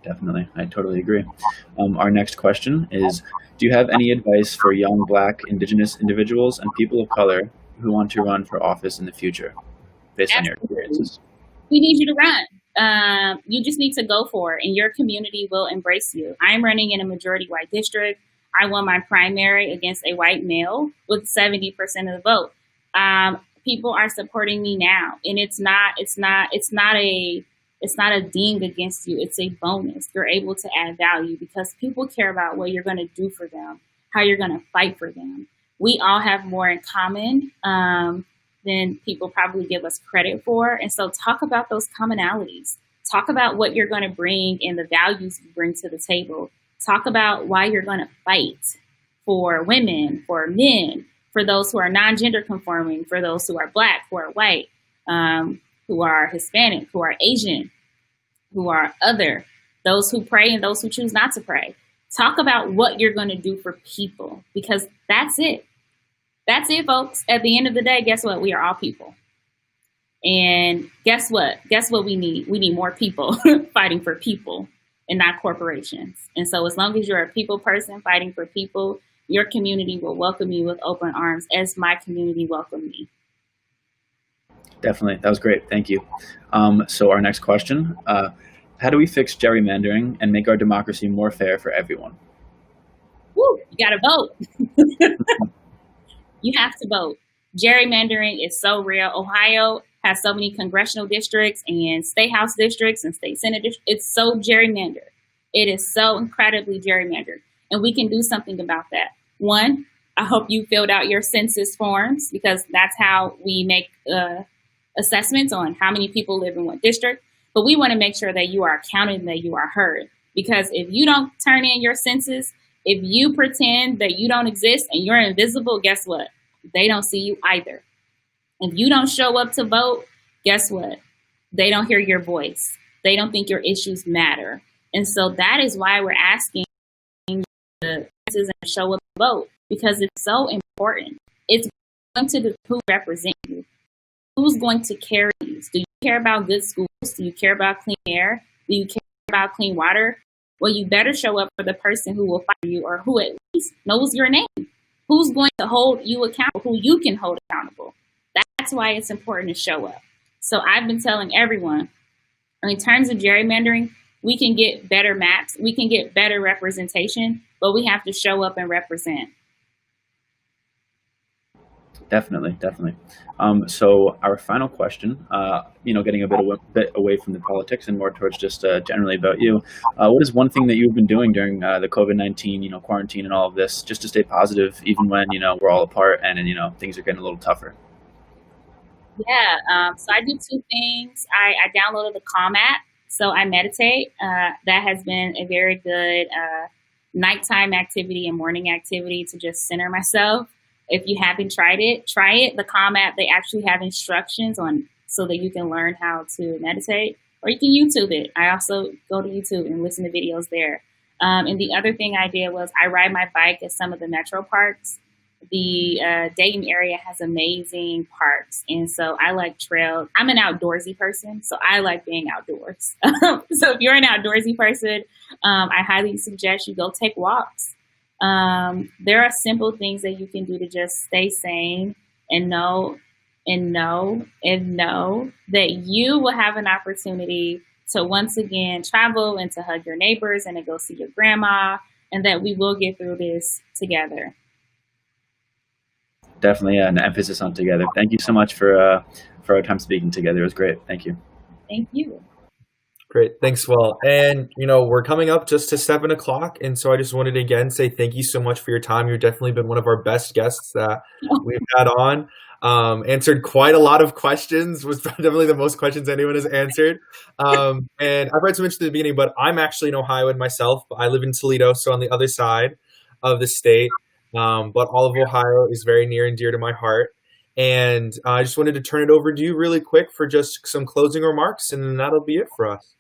I totally agree. Our next question is, do you have any advice for young Black, Indigenous individuals and people of color who want to run for office in the future, based on your experiences? We need you to run. You just need to go for it, and your community will embrace you. I'm running in a majority white district. I won my primary against a white male with 70% of the vote. People are supporting me now, and it's not a ding against you. It's a bonus. You're able to add value because people care about what you're going to do for them, how you're going to fight for them. We all have more in common than people probably give us credit for. And so talk about those commonalities. Talk about what you're going to bring and the values you bring to the table. Talk about why you're going to fight for women, for men, for those who are non-gender conforming, for those who are Black, who are white, who are Hispanic, who are Asian, who are other, those who pray and those who choose not to pray. Talk about what you're going to do for people, because that's it. That's it, folks. At the end of the day, guess what? We are all people. And guess what? Guess what we need? We need more people fighting for people and not corporations. And so as long as you're a people person fighting for people, your community will welcome you with open arms, as my community welcomed me. Definitely. That was great. Thank you. So our next question, how do we fix gerrymandering and make our democracy more fair for everyone? Woo, you got to vote. You have to vote. Gerrymandering is so real. Ohio has so many congressional districts and state house districts and state senate districts. It's so gerrymandered. It is so incredibly gerrymandered. And we can do something about that. One, I hope you filled out your census forms, because that's how we make assessments on how many people live in what district. But we want to make sure that you are counted and that you are heard. Because if you don't turn in your census, if you pretend that you don't exist and you're invisible, guess what? They don't see you either. If you don't show up to vote, guess what? They don't hear your voice. They don't think your issues matter. And so that is why we're asking and show up and vote because it's so important. It's going to who represent you. Who's going to carry you? Do you care about good schools? Do you care about clean air? Do you care about clean water? Well, you better show up for the person who will fire you or who at least knows your name. Who's going to hold you accountable, who you can hold accountable. That's why it's important to show up. So I've been telling everyone, in terms of gerrymandering, we can get better maps, we can get better representation, but we have to show up and represent. Definitely. So our final question, getting a bit away from the politics and more towards just generally about you. What is one thing that you've been doing during the COVID-19, quarantine and all of this, just to stay positive, even when we're all apart and things are getting a little tougher? Yeah, so I do two things. I downloaded the Calm app, so I meditate. That has been a very good nighttime activity and morning activity to just center myself. If you haven't tried it, try it. The Calm app, they actually have instructions on so that you can learn how to meditate, or you can YouTube it. I also go to YouTube and listen to videos there. And the other thing I did was I ride my bike at some of the metro parks. The Dayton area has amazing parks, and so I like trails. I'm an outdoorsy person, so I like being outdoors. So if you're an outdoorsy person, I highly suggest you go take walks. There are simple things that you can do to just stay sane and know that you will have an opportunity to once again travel and to hug your neighbors and to go see your grandma, and that we will get through this together. Definitely an emphasis on together. Thank you so much for our time speaking together. It was great. Thank you. Thank you. Great. Thanks, Will. And, we're coming up just to 7 o'clock. And so I just wanted to again say thank you so much for your time. You've definitely been one of our best guests that we've had on. Answered quite a lot of questions, was definitely the most questions anyone has answered. And I've read some mention at the beginning, but I'm actually an Ohioan myself. I live in Toledo, so on the other side of the state. But all of Ohio is very near and dear to my heart. And I just wanted to turn it over to you really quick for just some closing remarks, and then that'll be it for us.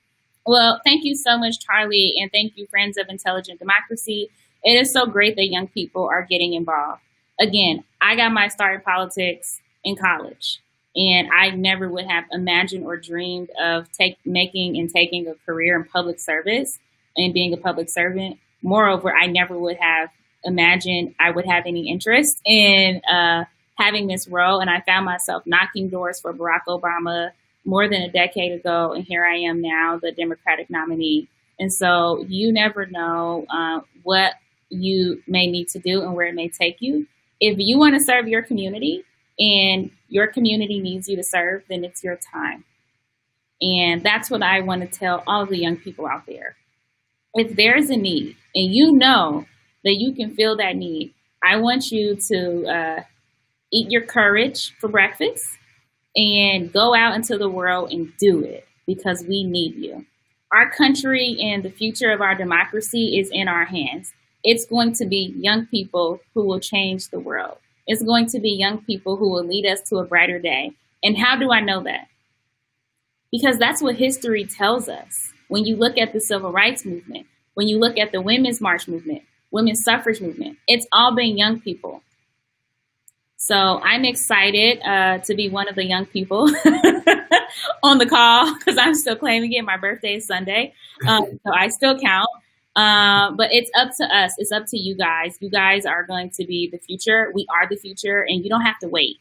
Well, thank you so much, Charlie, and thank you, Friends of Intelligent Democracy. It is so great that young people are getting involved. Again, I got my start in politics in college, and I never would have imagined or dreamed of making and taking a career in public service and being a public servant. Moreover, I never would have imagined I would have any interest in having this role, and I found myself knocking doors for Barack Obama more than a decade ago, and here I am now, the Democratic nominee. And so you never know what you may need to do and where it may take you. If you want to serve your community and your community needs you to serve, then it's your time. And that's what I want to tell all the young people out there. If there's a need and you know that you can fill that need, I want you to eat your courage for breakfast and go out into the world and do it, because we need you. Our country and the future of our democracy is in our hands. It's going to be young people who will change the world. It's going to be young people who will lead us to a brighter day. And how do I know that? Because that's what history tells us. When you look at the civil rights movement, when you look at the women's march movement, women's suffrage movement, it's all been young people. So I'm excited to be one of the young people on the call, because I'm still claiming it. My birthday is Sunday, so I still count. But it's up to us. It's up to you guys. You guys are going to be the future. We are the future, and you don't have to wait.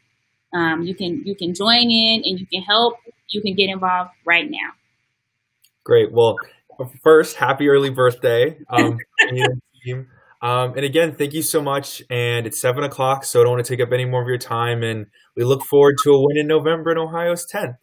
You can join in and you can help. You can get involved right now. Great. Well, first, happy early birthday. Team. And again, thank you so much. And it's 7 o'clock, so I don't want to take up any more of your time. And we look forward to a win in November in Ohio's 10th.